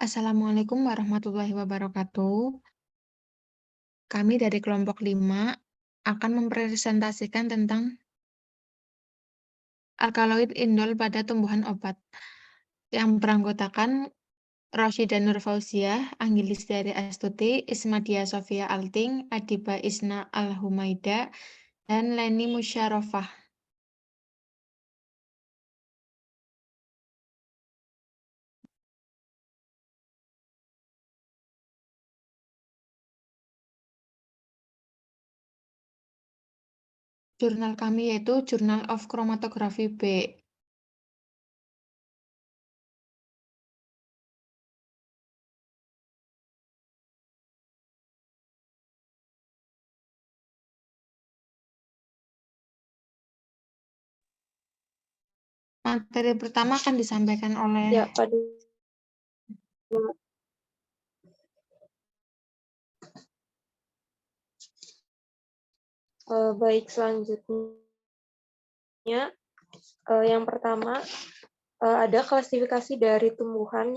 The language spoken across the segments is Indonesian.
Assalamualaikum warahmatullahi wabarakatuh. Kami dari kelompok 5 akan mempresentasikan tentang alkaloid indol pada tumbuhan obat yang beranggotakan Roshida Nur Fauziah, Anggilis dari Astuti, Ismadia Sofia Alting, Adiba Isna Al-Humaida, dan Leni Musyarofah. Jurnal kami yaitu Journal of Chromatography B. Materi pertama akan disampaikan oleh Ya, pada baik, selanjutnya yang pertama ada klasifikasi dari tumbuhan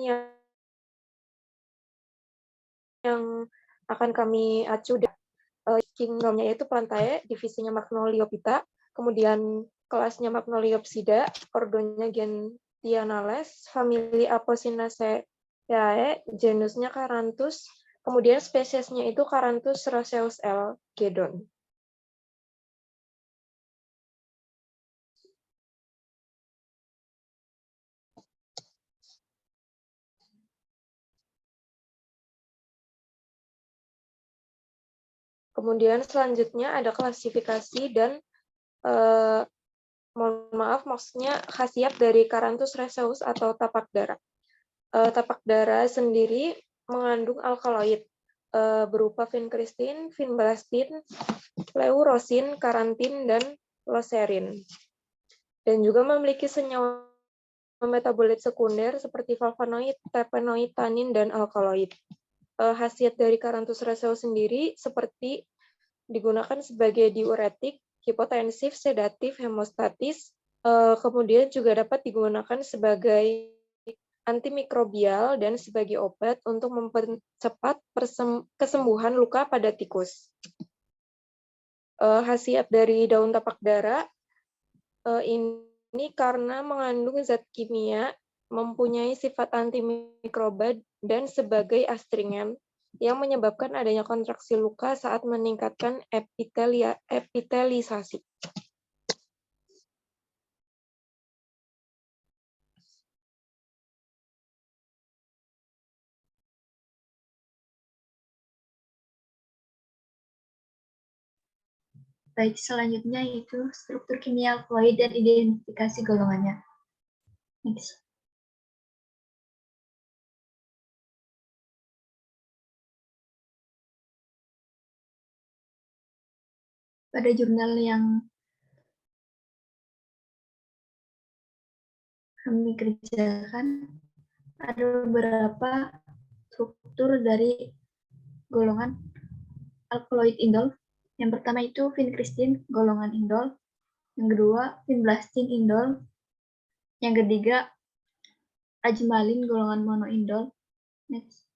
yang akan kami acu. Kingdomnya yaitu Plantae, divisinya Magnoliophyta, kemudian kelasnya Magnoliopsida, ordonya Gentianales, famili Apocynaceae, genusnya Caranthus, kemudian spesiesnya itu Caranthus roseus L. Gedon. Kemudian selanjutnya ada klasifikasi dan mohon maaf, maksudnya khasiat dari Caranthus roseus atau tapak dara. Tapak dara sendiri mengandung alkaloid berupa vinkristin, vinblastin, leurosin, karantin, dan loserin. Dan juga memiliki senyawa metabolit sekunder seperti flavonoid, terpenoid, tanin, dan alkaloid. Khasiat dari Caranthus roseus sendiri seperti digunakan sebagai diuretik, hipotensif, sedatif, hemostatis, kemudian juga dapat digunakan sebagai antimikrobial dan sebagai obat untuk mempercepat kesembuhan luka pada tikus. Khasiat dari daun tapak dara ini karena mengandung zat kimia, mempunyai sifat antimikroba dan sebagai astringen yang menyebabkan adanya kontraksi luka saat meningkatkan epitelisasi. Baik, selanjutnya itu struktur kimia alkaloid dan identifikasi golongannya. Next. Pada jurnal yang kami kerjakan, ada beberapa struktur dari golongan alkaloid indol. Yang pertama itu vinkristin, golongan indol. Yang kedua, vinblastin indol. Yang ketiga, ajmalin, golongan monoindol. Next.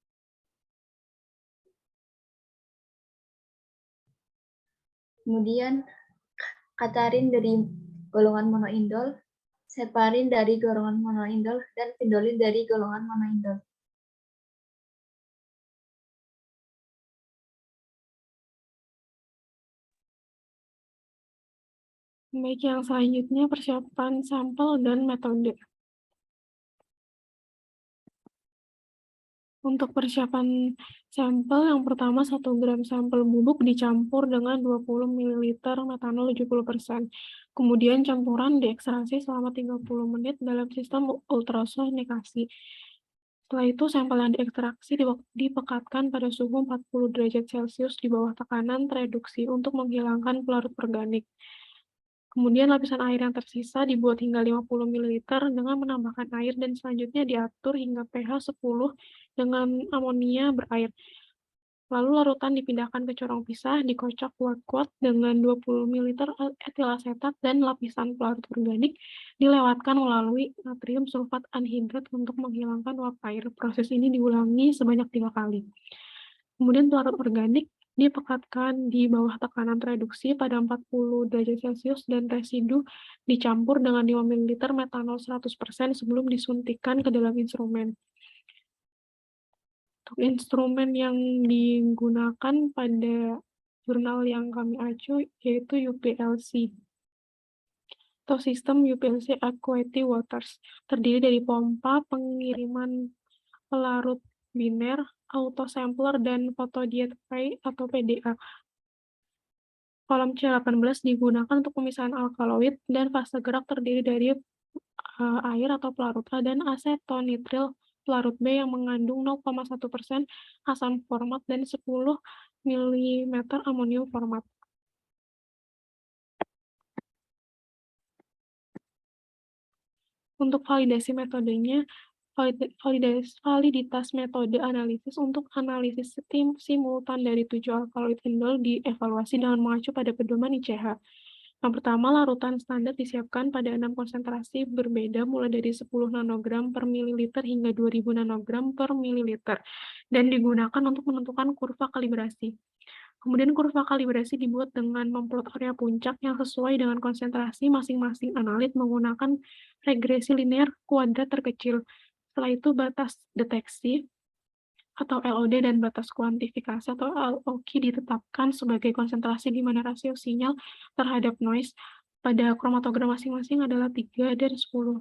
Kemudian, katarin dari golongan monoindol, separin dari golongan monoindol, dan pindolin dari golongan monoindol. Baik, yang selanjutnya persiapan sampel dan metode. Untuk persiapan sampel, yang pertama 1 gram sampel bubuk dicampur dengan 20 ml metanol 70%. Kemudian campuran diekstraksi selama 30 menit dalam sistem ultrasonikasi. Setelah itu, sampel yang diekstraksi dipekatkan pada suhu 40 derajat Celcius di bawah tekanan tereduksi untuk menghilangkan pelarut organik. Kemudian lapisan air yang tersisa dibuat hingga 50 ml dengan menambahkan air dan selanjutnya diatur hingga pH 10 dengan amonia berair. Lalu larutan dipindahkan ke corong pisah, dikocok kuat-kuat dengan 20 ml etil asetat dan lapisan pelarut organik dilewatkan melalui natrium sulfat anhidrat untuk menghilangkan uap air. Proses ini diulangi sebanyak 3 kali. Kemudian pelarut organik dipekatkan di bawah tekanan reduksi pada 40 derajat Celcius dan residu dicampur dengan 5 ml metanol 100% sebelum disuntikkan ke dalam instrumen. Untuk instrumen yang digunakan pada jurnal yang kami acu yaitu UPLC atau sistem UPLC Aquety Waters, terdiri dari pompa pengiriman pelarut biner, autosampler, dan photodiode array atau PDA. Kolom C18 digunakan untuk pemisahan alkaloid dan fase gerak terdiri dari air atau pelarut A dan asetonitril pelarut B yang mengandung 0,1% asam format dan 10 mm amonium format. Untuk validasi metodenya, validitas metode analisis untuk analisis simultan dari 7 alkaloid indol dievaluasi dengan mengacu pada pedoman ICH. Yang pertama, larutan standar disiapkan pada 6 konsentrasi berbeda mulai dari 10 nanogram per mililiter hingga 2000 nanogram per mililiter dan digunakan untuk menentukan kurva kalibrasi. Kemudian kurva kalibrasi dibuat dengan memplot area puncak yang sesuai dengan konsentrasi masing-masing analit menggunakan regresi linear kuadrat terkecil. Setelah itu batas deteksi atau LOD dan batas kuantifikasi atau LOQ ditetapkan sebagai konsentrasi di mana rasio sinyal terhadap noise pada kromatogram masing-masing adalah 3 dan 10.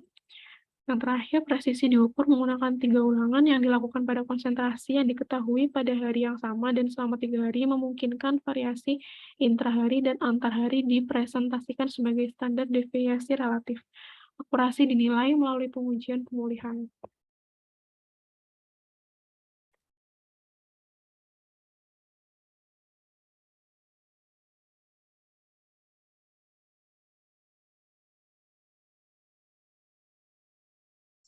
Yang terakhir, presisi diukur menggunakan 3 ulangan yang dilakukan pada konsentrasi yang diketahui pada hari yang sama dan selama 3 hari memungkinkan variasi intrahari dan antarhari dipresentasikan sebagai standar deviasi relatif. Akurasi dinilai melalui pengujian pemulihan.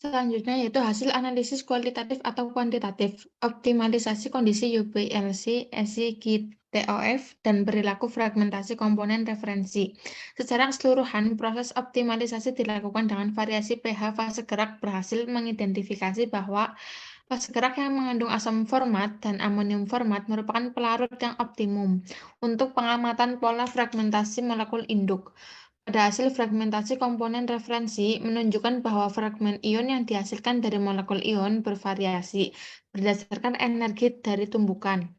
Selanjutnya yaitu hasil analisis kualitatif atau kuantitatif, optimalisasi kondisi UPLC, SI-TOF, dan perilaku fragmentasi komponen referensi. Secara keseluruhan, proses optimalisasi dilakukan dengan variasi pH fase gerak berhasil mengidentifikasi bahwa fase gerak yang mengandung asam format dan amonium format merupakan pelarut yang optimum untuk pengamatan pola fragmentasi molekul induk. Pada hasil fragmentasi komponen referensi menunjukkan bahwa fragmen ion yang dihasilkan dari molekul ion bervariasi berdasarkan energi dari tumbukan.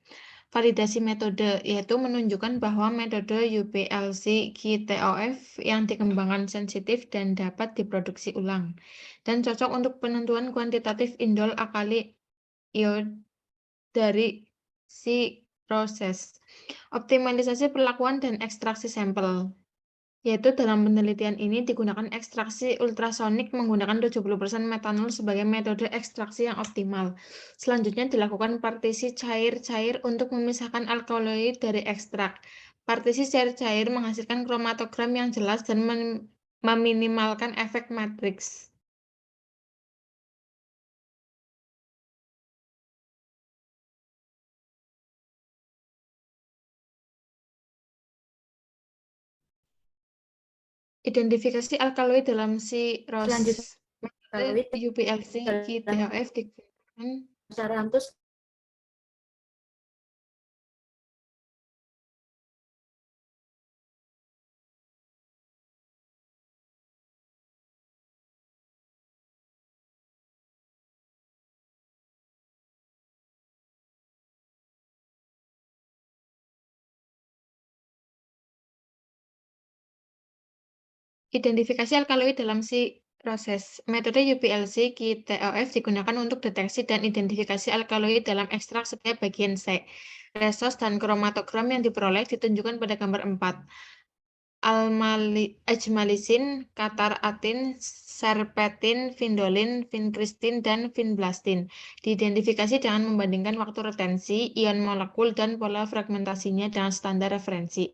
Validasi metode yaitu menunjukkan bahwa metode UPLC-TOF yang dikembangkan sensitif dan dapat diproduksi ulang dan cocok untuk penentuan kuantitatif indol alkali iod dari si proses. Optimalisasi perlakuan dan ekstraksi sampel. Yaitu dalam penelitian ini digunakan ekstraksi ultrasonik menggunakan 70% metanol sebagai metode ekstraksi yang optimal. Selanjutnya dilakukan partisi cair-cair untuk memisahkan alkaloid dari ekstrak. Partisi cair-cair menghasilkan kromatogram yang jelas dan meminimalkan efek matriks. Identifikasi alkaloid dalam si Alkaloid UPLC-TOF digunakan Sarantus Identifikasi alkaloid dalam si proses. Metode UPLC-TOF digunakan untuk deteksi dan identifikasi alkaloid dalam ekstrak setiap bagian C. Resos dan kromatogram yang diperoleh ditunjukkan pada gambar 4. ajmalisin, kataratin, serpetin, vindolin, vinkristin, dan vinblastin. Diidentifikasi dengan membandingkan waktu retensi, ion molekul, dan pola fragmentasinya dengan standar referensi.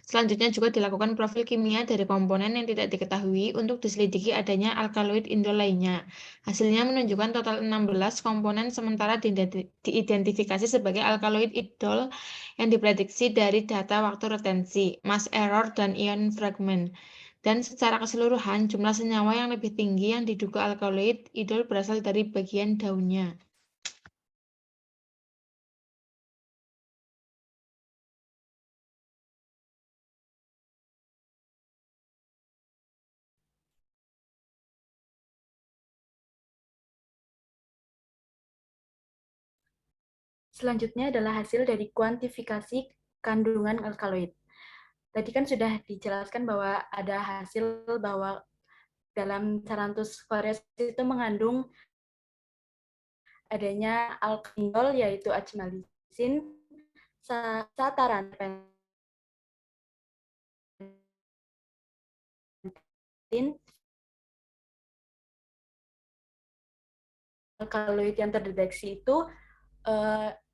Selanjutnya juga dilakukan profil kimia dari komponen yang tidak diketahui untuk diselidiki adanya alkaloid indol lainnya. Hasilnya menunjukkan total 16 komponen sementara diidentifikasi sebagai alkaloid indol yang diprediksi dari data waktu retensi, mass error, dan ion fragment. Dan secara keseluruhan, jumlah senyawa yang lebih tinggi yang diduga alkaloid indol berasal dari bagian daunnya. Selanjutnya adalah hasil dari kuantifikasi kandungan alkaloid. Tadi kan sudah dijelaskan bahwa ada hasil bahwa dalam Charanthus foliaceus itu mengandung adanya alkindol yaitu ajmalisin, satarantin, alkaloid yang terdeteksi itu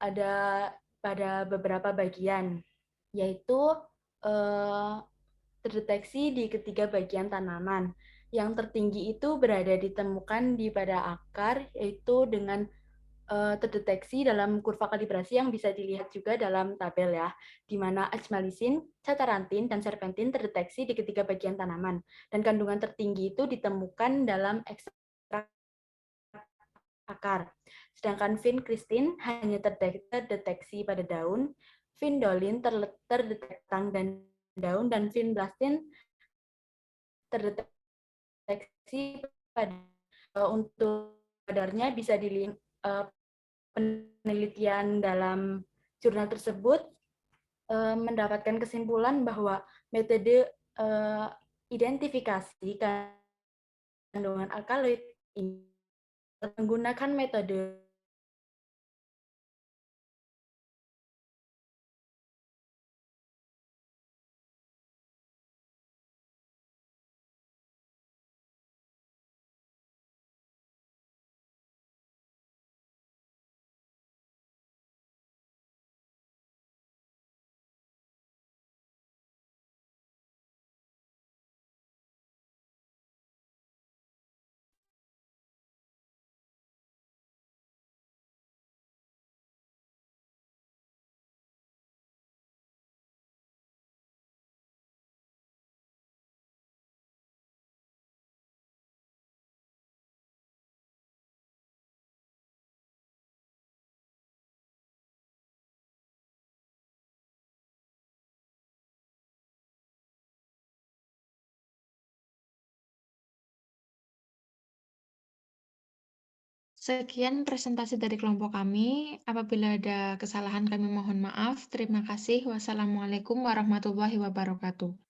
ada pada beberapa bagian, yaitu terdeteksi di ketiga bagian tanaman. Yang tertinggi itu berada ditemukan di pada akar, yaitu dengan terdeteksi dalam kurva kalibrasi yang bisa dilihat juga dalam tabel ya, di mana ajmalisin, catarantin, dan serpentin terdeteksi di ketiga bagian tanaman. Dan kandungan tertinggi itu ditemukan dalam ekstrak akar. Sedangkan vinkristin hanya terdeteksi pada daun, vindolin terdeteksi dan daun, dan vinblastin terdeteksi pada untuk kadarnya bisa dilihat penelitian dalam jurnal tersebut mendapatkan kesimpulan bahwa metode identifikasi kandungan alkaloid ini menggunakan metode Sekian presentasi dari kelompok kami. Apabila ada kesalahan kami mohon maaf. Terima kasih. Wassalamualaikum warahmatullahi wabarakatuh.